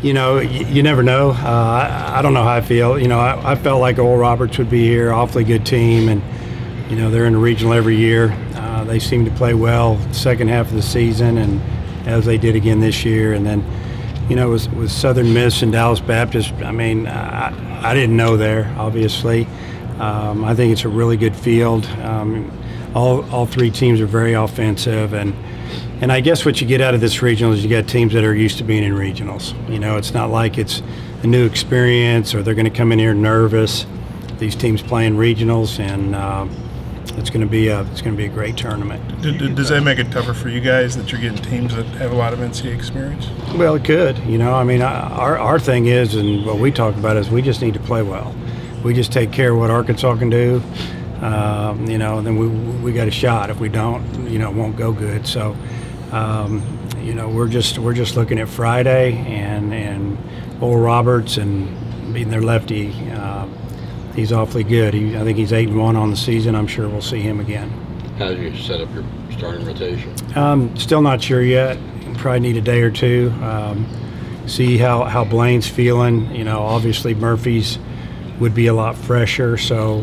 You never know. I don't know how I feel. I felt like Oral Roberts would be here, awfully good team, and they're in the regional every year. They seem to play well second half of the season, and as they did again this year. And then, with Southern Miss and Dallas Baptist, I didn't know there, obviously. I think it's a really good field. All three teams are very offensive, and I guess what you get out of this regional is you got teams that are used to being in regionals. It's not like it's a new experience or they're going to come in here nervous. These teams playing regionals, and it's going to be a great tournament. Does that make it tougher for you guys that you're getting teams that have a lot of NCAA experience? Well, it could. Our thing is, and what we talk about is we just need to play well. We just take care of what Arkansas can do. Then we got a shot. If we don't, it won't go good. So, we're just looking at Friday and Oral Roberts and beating their lefty. He's awfully good. I think he's 8-1 on the season. I'm sure we'll see him again. How do you set up your starting rotation? Still not sure yet. Probably need a day or two. See how Blaine's feeling. Obviously Murphy's would be a lot fresher, so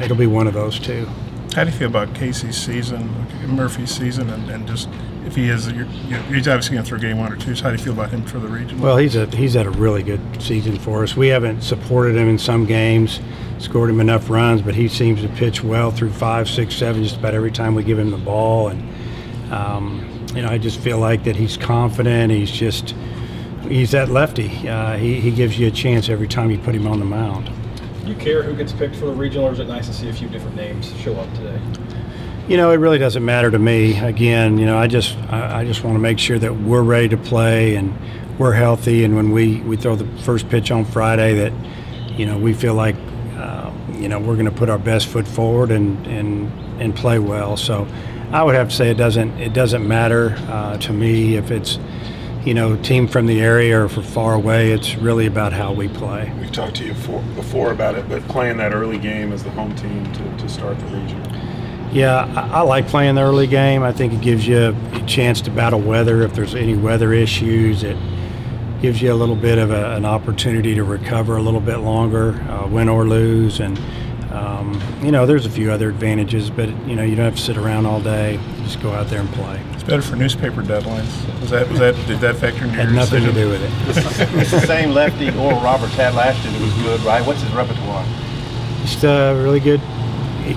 it'll be one of those two. How do you feel about Casey's season, Murphy's season, and just if he is, he's obviously going to throw game 1 or 2. So how do you feel about him for the region? Well, he's had a really good season for us. We haven't supported him in some games, scored him enough runs, but he seems to pitch well through 5, 6, 7 just about every time we give him the ball. And I just feel like that he's confident. He's that lefty. He gives you a chance every time you put him on the mound. Do you care who gets picked for the regional, or is it nice to see a few different names show up today? It really doesn't matter to me. Again, I just want to make sure that we're ready to play and we're healthy, and when we throw the first pitch on Friday that, we feel like, we're going to put our best foot forward and play well. So I would have to say it doesn't matter to me if it's, team from the area or from far away. It's really about how we play. We've talked to you before about it, but playing that early game as the home team to start the region. Yeah, I like playing the early game. I think it gives you a chance to battle weather if there's any weather issues. It gives you a little bit of an opportunity to recover a little bit longer, win or lose. And, there's a few other advantages, but, you don't have to sit around all day. Just go out there and play. It's better for newspaper deadlines. Did that factor into your Had nothing decision? to do with it. It's the same lefty Oral Roberts had last year that was good, right? What's his repertoire? Just a really good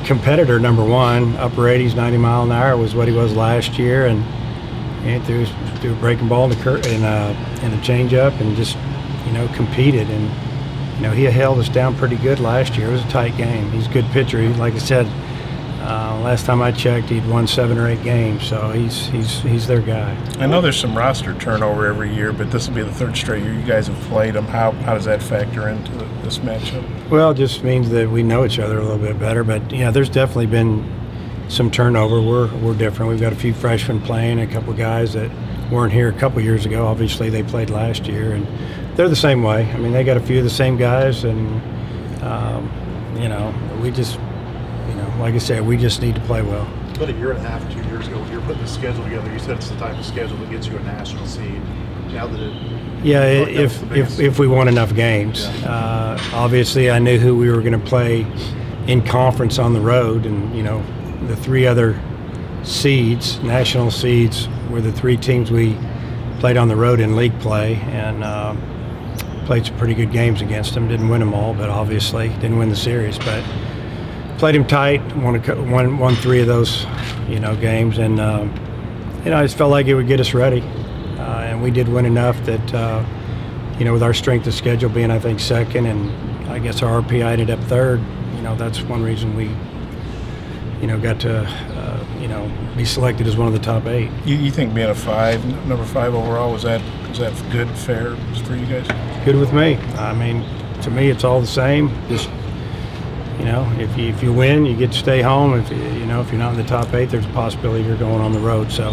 competitor, number one. Upper 80s, 90 mile an hour was what he was last year, and threw a breaking ball and a changeup, and just competed, and he held us down pretty good last year. It was a tight game. He's a good pitcher. Like I said, last time I checked, he'd won 7 or 8 games, so he's their guy. I know there's some roster turnover every year, but this will be the 3rd straight year you guys have played him. How does that factor into this matchup? Well, it just means that we know each other a little bit better, but there's definitely been some turnover. We're different. We've got a few freshmen playing, a couple guys that weren't here a couple years ago. Obviously, they played last year, and they're the same way. They got a few of the same guys, and we just, like I said, we just need to play well. About a year and a half, 2 years ago, when you were putting the schedule together, you said it's the type of schedule that gets you a national seed. Now that if we won enough games. Obviously, I knew who we were going to play in conference on the road, and the 3 other seeds, national seeds, were the 3 teams we played on the road in league play, and played some pretty good games against them. Didn't win them all, but obviously didn't win the series. But played them tight. Won 3 of those, games, and I just felt like it would get us ready, and we did win enough that with our strength of schedule being, I think, 2nd, and I guess our RPI ended up 3rd. That's one reason we got to be selected as one of the top 8. You think being a number 5 overall, was that good, fair for you guys? Good with me. To me, it's all the same. Just if you win, you get to stay home. If you're not in the top 8, there's a possibility you're going on the road. So,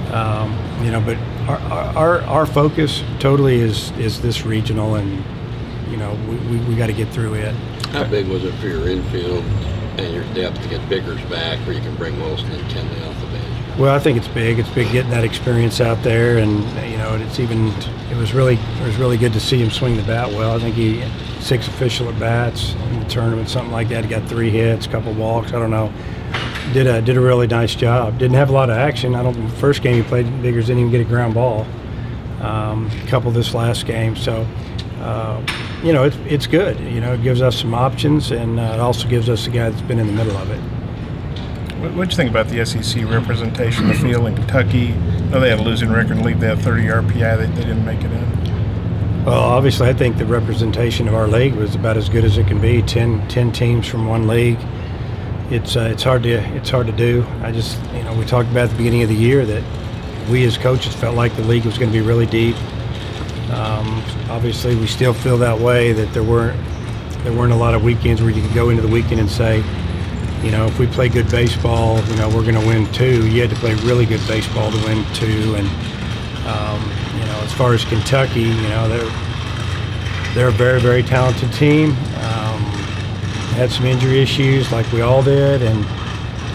but our focus totally is this regional, and we got to get through it. How big was it for your infield and your depth to get Biggers back, where you can bring Wilson and Kenley off the bench? Well, I think it's big. It's big getting that experience out there, and it's even it was really good to see him swing the bat well. I think he had 6 official at bats in the tournament, something like that. He got 3 hits, a couple walks. I don't know. Did a really nice job. Didn't have a lot of action. First game he played, Biggers didn't even get a ground ball. A couple this last game. So, you know, it's good. You know, it gives us some options, and it also gives us a guy that's been in the middle of it. What do you think about the SEC representation of the field in Kentucky? I know they had a losing record in the league. They had 30 RPI. They didn't make it in. Well, obviously, I think the representation of our league was about as good as it can be. 10 teams from one league. It's hard to do. You know, we talked about at the beginning of the year that we as coaches felt like the league was going to be really deep. Obviously, we still feel that way. That there weren't a lot of weekends where you could go into the weekend and say, you know, if we play good baseball, you know, we're going to win 2. You had to play really good baseball to win 2. And you know, as far as Kentucky, you know, they're a very, very talented team. Had some injury issues like we all did, and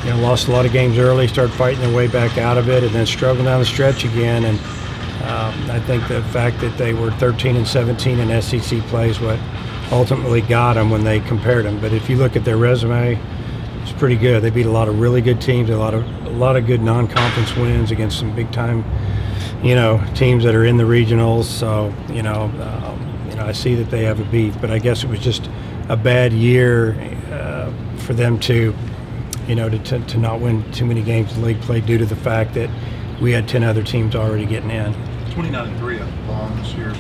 you know, lost a lot of games early, started fighting their way back out of it, and then struggled down the stretch again. And I think the fact that they were 13-17 in SEC play is what ultimately got them when they compared them. But if you look at their resume, it's pretty good. They beat a lot of really good teams, a lot of good non-conference wins against some big-time, you know, teams that are in the regionals. So you know, I see that they have a beef, but I guess it was just a bad year for them to, you know, to not win too many games in the league play due to the fact that we had 10 other teams already getting in. 29-3 at home this year.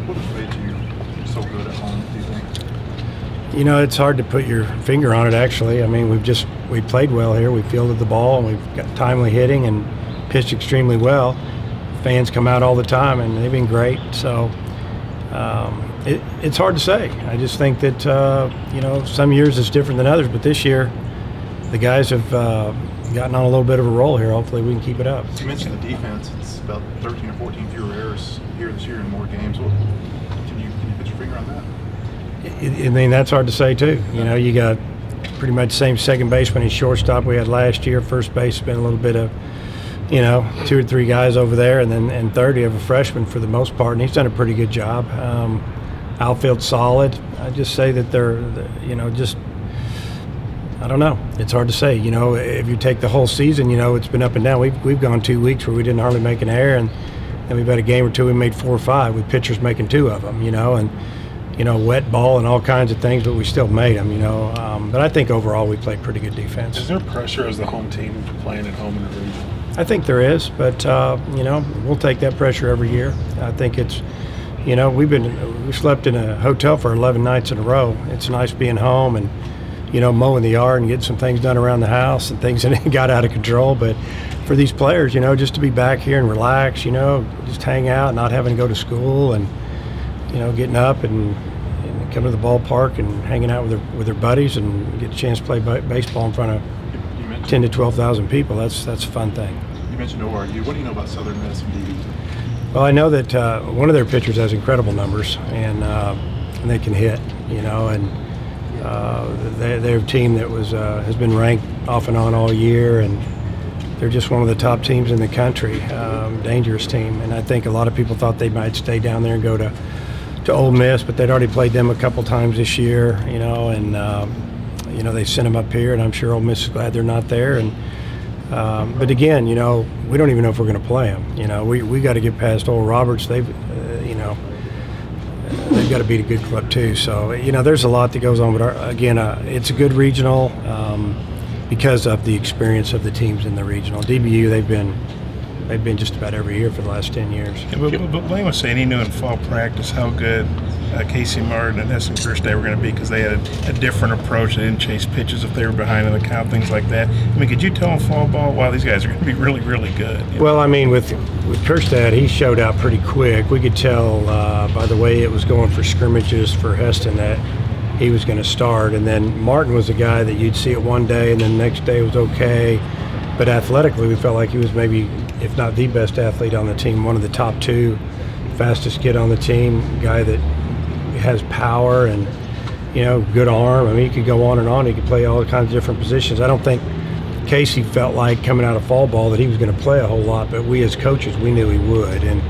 What has made you so good at home, do you think? You know, it's hard to put your finger on it, actually. I mean, we played well here. We fielded the ball, and we've got timely hitting and pitched extremely well. Fans come out all the time, and they've been great. So it's hard to say. I just think that, you know, some years it's different than others, but this year the guys have gotten on a little bit of a roll here. Hopefully we can keep it up. You mentioned the defense. It's about 13 or 14 fewer errors here this year in more games. Can you put your finger on that? I mean, that's hard to say, too. You know, you got pretty much the same second baseman and shortstop we had last year. First base has been a little bit of, you know, 2 or 3 guys over there, and third you have a freshman for the most part, and he's done a pretty good job. Outfield solid. I just say that they're, you know, just, I don't know. It's hard to say. You know, if you take the whole season, you know, it's been up and down. We've gone 2 weeks where we didn't hardly make an error, and then we've had a game or 2 we made 4 or 5 with pitchers making 2 of them. You know, and you know, wet ball and all kinds of things, but we still made them. You know, but I think overall we played pretty good defense. Is there pressure as the home team playing at home in the region? I think there is, but you know, we'll take that pressure every year. I think it's, you know, we slept in a hotel for 11 nights in a row. It's nice being home and, you know, mowing the yard and getting some things done around the house and things that got out of control. But for these players, you know, just to be back here and relax, you know, just hang out, not having to go to school, and, you know, getting up and come to the ballpark and hanging out with their buddies and get a chance to play baseball in front of 10 to 12,000 people. That's a fun thing. You mentioned ORU. What do you know about Southern Miss and DB? Well, I know that one of their pitchers has incredible numbers, and they can hit, you know, and they're a team that has been ranked off and on all year, and they're just one of the top teams in the country, dangerous team. And I think a lot of people thought they might stay down there and go to Ole Miss, but they'd already played them a couple times this year, you know, and you know, they sent them up here, and I'm sure Ole Miss is glad they're not there. And but again, you know, we don't even know if we're going to play them. You know, we got to get past Oral Roberts. They've, you know, they've got to beat a good club too. So, you know, there's a lot that goes on. But again, it's a good regional because of the experience of the teams in the regional. DBU, they've been just about every year for the last 10 years. Yeah, but Blaine was saying he knew in fall practice how good Casey Martin and Essen Kirsten were going to be because they had a different approach. They didn't chase pitches if they were behind in the count, things like that. I mean, could you tell in fall ball, wow, these guys are going to be really, really good? You know? Well, I mean, with Kirstad, he showed out pretty quick. We could tell by the way it was going for scrimmages for Heston that he was going to start. And then Martin was a guy that you'd see it one day and then the next day was okay. But athletically, we felt like he was maybe, if not the best athlete on the team, one of the top 2, fastest kid on the team, guy that has power and, you know, good arm. I mean, he could go on and on. He could play all kinds of different positions. I don't think Casey felt like coming out of fall ball that he was going to play a whole lot, but we as coaches, we knew he would. And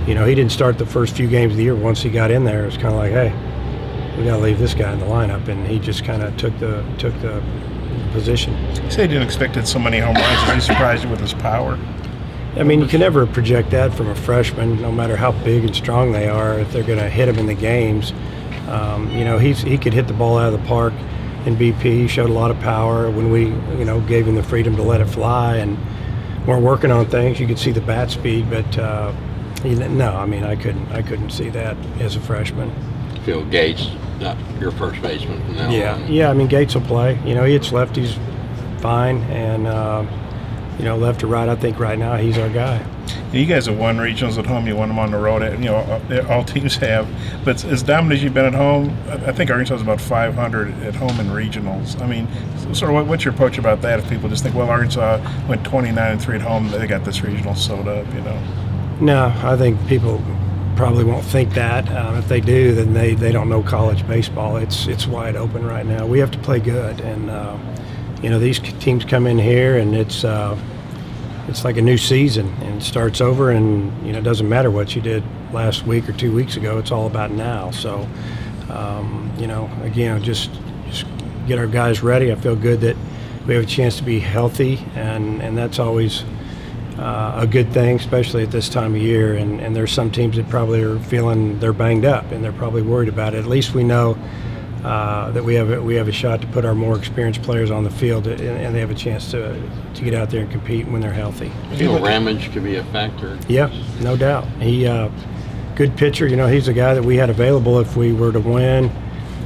you know, he didn't start the first few games of the year. Once he got in there, it was kind of like, hey, we got to leave this guy in the lineup, and he just kind of took the position. You say he didn't expect so many home runs. Is he surprised you with his power? I mean, you can never project that from a freshman, no matter how big and strong they are. If they're going to hit him in the games, you know, he could hit the ball out of the park in BP. He showed a lot of power when we, you know, gave him the freedom to let it fly, and we're working on things. You could see the bat speed, but no, I mean, I couldn't see that as a freshman. Phil Gates, not your first baseman from now on. Yeah. I mean, Gates will play. You know, he hits lefties fine, and you know, left to right. I think right now he's our guy. You guys have won regionals at home. You won them on the road. You know, all teams have. But as dominant as you've been at home, I think Arkansas is about 500 at home in regionals. I mean, sort of what's your approach about that? If people just think, well, Arkansas went 29-3 at home, they got this regional sewed up, you know. No, I think people probably won't think that. If they do, then they don't know college baseball. It's wide open right now. We have to play good, and you know, these teams come in here, and it's like a new season, and it starts over, and you know, it doesn't matter what you did last week or 2 weeks ago. It's all about now. So you know, again, just get our guys ready. I feel good that we have a chance to be healthy, and that's always a good thing, especially at this time of year. And there's some teams that probably are feeling they're banged up, and they're probably worried about it. At least we know that we have a shot to put our more experienced players on the field, and they have a chance to get out there and compete when they're healthy. You know, Ramage could be a factor. Yeah, no doubt. He good pitcher. You know, he's the guy that we had available if we were to win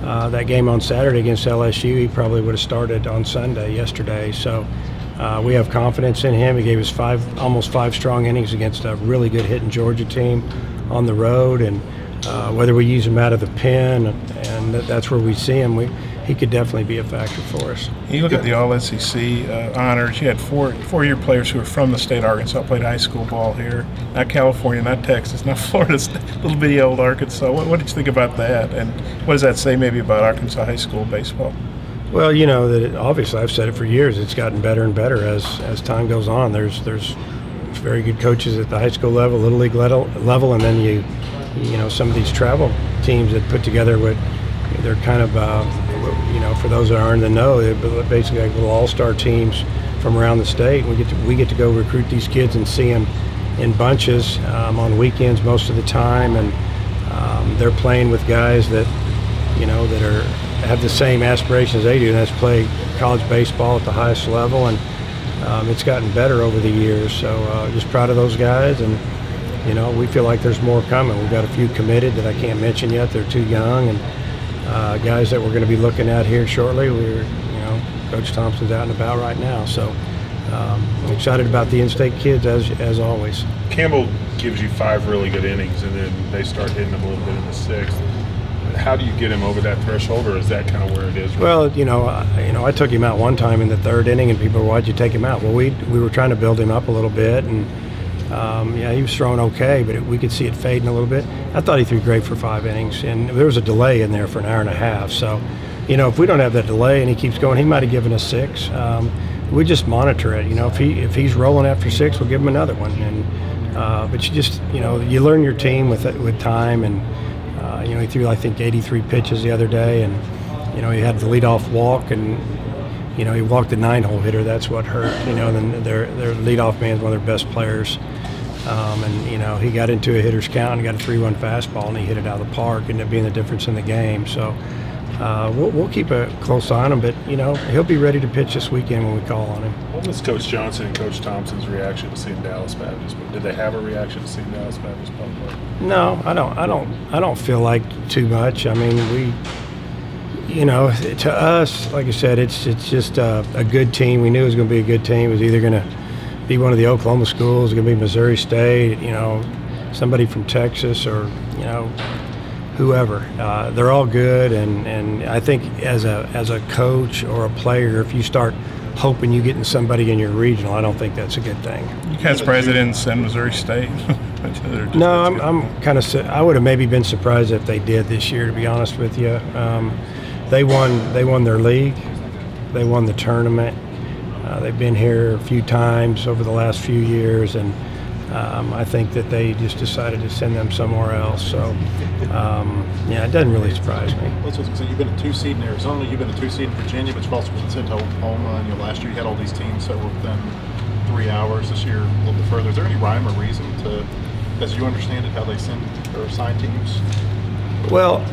that game on Saturday against LSU. He probably would have started on Sunday yesterday. So we have confidence in him. He gave us almost five strong innings against a really good hitting Georgia team on the road, and whether we use him out of the pen, and that's where we see him, he could definitely be a factor for us. You look at the All-SEC honors. You had four-year players who are from the state of Arkansas, played high school ball here. Not California, not Texas, not Florida, little bitty old Arkansas. What did you think about that? And what does that say maybe about Arkansas high school baseball? Well, you know, that obviously I've said it for years. It's gotten better and better as time goes on. There's very good coaches at the high school level, little league level, and then you know, some of these travel teams that put together they're kind of, you know, for those that aren't in the know, they're basically like little all-star teams from around the state. We get to go recruit these kids and see them in bunches on weekends most of the time, and they're playing with guys that, you know, that have the same aspirations they do, and that's play college baseball at the highest level, and it's gotten better over the years. So just proud of those guys, and you know, we feel like there's more coming. We've got a few committed that I can't mention yet. They're too young, and guys that we're going to be looking at here shortly. You know, Coach Thompson's out and about right now, so I'm excited about the in-state kids as always. Campbell gives you 5 really good innings, and then they start hitting him a little bit in the 6th. How do you get him over that threshold, or is that kind of where it is? Well, you know, I took him out one time in the 3rd inning, and people were, why'd you take him out? Well, we were trying to build him up a little bit, and yeah, he was throwing okay, but we could see it fading a little bit. I thought he threw great for 5 innings, and there was a delay in there for an hour and a half. So, you know, if we don't have that delay and he keeps going, he might have given us 6. We just monitor it. You know, if he's rolling after 6, we'll give him another one. And but you know, you learn your team with time, and you know, he threw I think 83 pitches the other day, and you know, he had the leadoff walk, and you know, he walked the 9-hole hitter. That's what hurt. You know, then their leadoff man is one of their best players. And you know, he got into a hitter's count and got a 3-1 fastball, and he hit it out of the park, ended up being the difference in the game. So we'll keep a close eye on him, but you know, he'll be ready to pitch this weekend when we call on him. What was Coach Johnson and Coach Thompson's reaction to seeing Dallas Baptist? Did they have a reaction to seeing Dallas Baptist play? No, I don't feel like too much. I mean, you know, to us, like I said, it's just a good team. We knew it was going to be a good team. It was either going to be one of the Oklahoma schools, going to be Missouri State, you know, somebody from Texas, or you know, whoever. They're all good, and I think as a coach or a player, if you start hoping you getting somebody in your regional, I don't think that's a good thing. You kind of surprised they didn't send Missouri State? No, I'm kind of. I would have maybe been surprised if they did this year, to be honest with you. They won their league. They won the tournament. They've been here a few times over the last few years, and I think that they just decided to send them somewhere else. So, yeah, it doesn't really surprise me. Let's just say you've been a 2 seed in Arizona, you've been a 2 seed in Virginia, but you've also been sent to Oklahoma, and last year you had all these teams that were within 3 hours. This year, a little bit further. Is there any rhyme or reason to, as you understand it, how they send or assign teams? Well,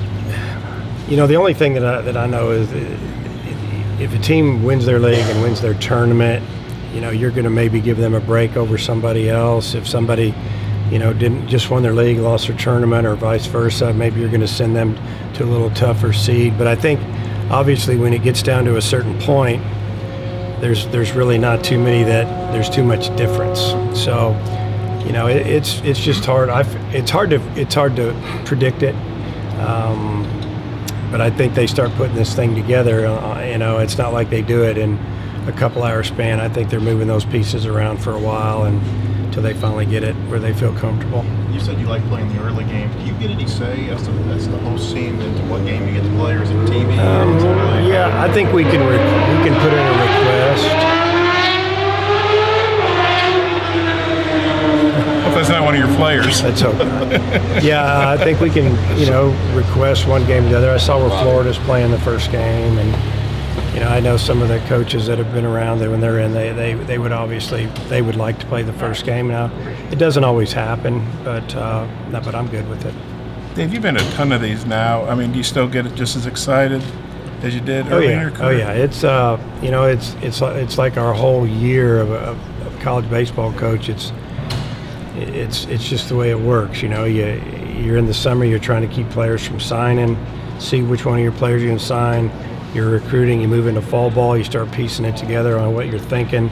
the only thing that I know is if a team wins their league and wins their tournament, you're going to maybe give them a break over somebody else. If somebody, didn't just won their league, lost their tournament, or vice versa, maybe you're going to send them to a little tougher seed. But I think, obviously, when it gets down to a certain point, there's really not too many that there's too much difference. So, it's just hard. It's hard to predict it. But I think they start putting this thing together. It's not like they do it in a couple hour span. I think they're moving those pieces around for a while until they finally get it where they feel comfortable. You said you like playing the early game. Do you get any say as the host team into what game you get to play, or is it TV? Yeah, I think we can put in a request. That's not one of your players. Let's hope not. Yeah, I think we can, request one game to the other. I saw where Florida's playing the first game, and I know some of the coaches that have been around that when they're in, they would obviously would like to play the first game. Now, it doesn't always happen, but I'm good with it. Dave, you've been to a ton of these now. I mean, do you still get just as excited as you did earlier in your career? Oh yeah, it's like our whole year of college baseball coach. It's just the way it works. You're in the summer, you're trying to keep players from signing, see which one of your players you're going to sign. You're recruiting, you move into fall ball, you start piecing it together on what you're thinking.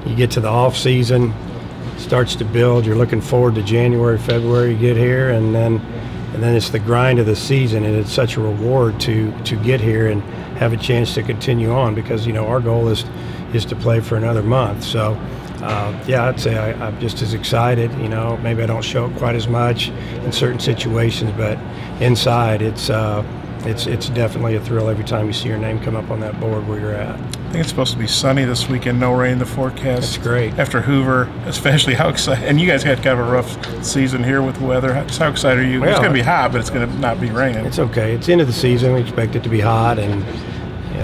You get to the off season, starts to build. You're looking forward to January, February, you get here, and then it's the grind of the season, and it's such a reward to get here and have a chance to continue on, because our goal is to play for another month. So I'd say I'm just as excited. Maybe I don't show up quite as much in certain situations, but inside it's definitely a thrill every time you see your name come up on that board where you're at. I think it's supposed to be sunny this weekend, no rain in the forecast. That's great. After Hoover, especially, how excited, and you guys had kind of a rough season here with weather. How excited are you? Well, it's going to be hot, but it's going to not be raining. It's okay. It's the end of the season. We expect it to be hot, and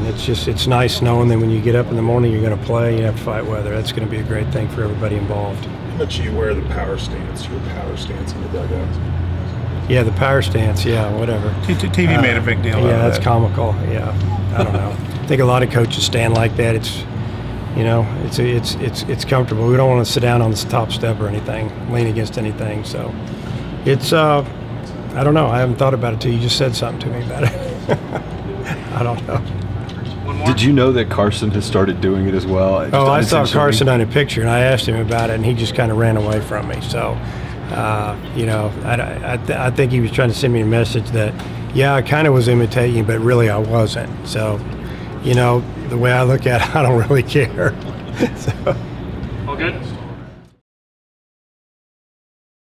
it's nice knowing that when you get up in the morning, you're going to play, you have to fight weather. That's going to be a great thing for everybody involved. How much you wear the power stance, your power stance in the dugout? Yeah, the power stance, whatever. TV made a big deal out of that. Yeah, that's comical, yeah. I don't know. I think a lot of coaches stand like that. It's comfortable. We don't want to sit down on the top step or anything, lean against anything. So it's, I don't know. I haven't thought about it till you just said something to me about it. I don't know. Did you know that Carson has started doing it as well? I saw Carson on a picture, and I asked him about it, and he just kind of ran away from me. So, I think he was trying to send me a message that, I kind of was imitating, but really I wasn't. So, the way I look at it, I don't really care. So. All good?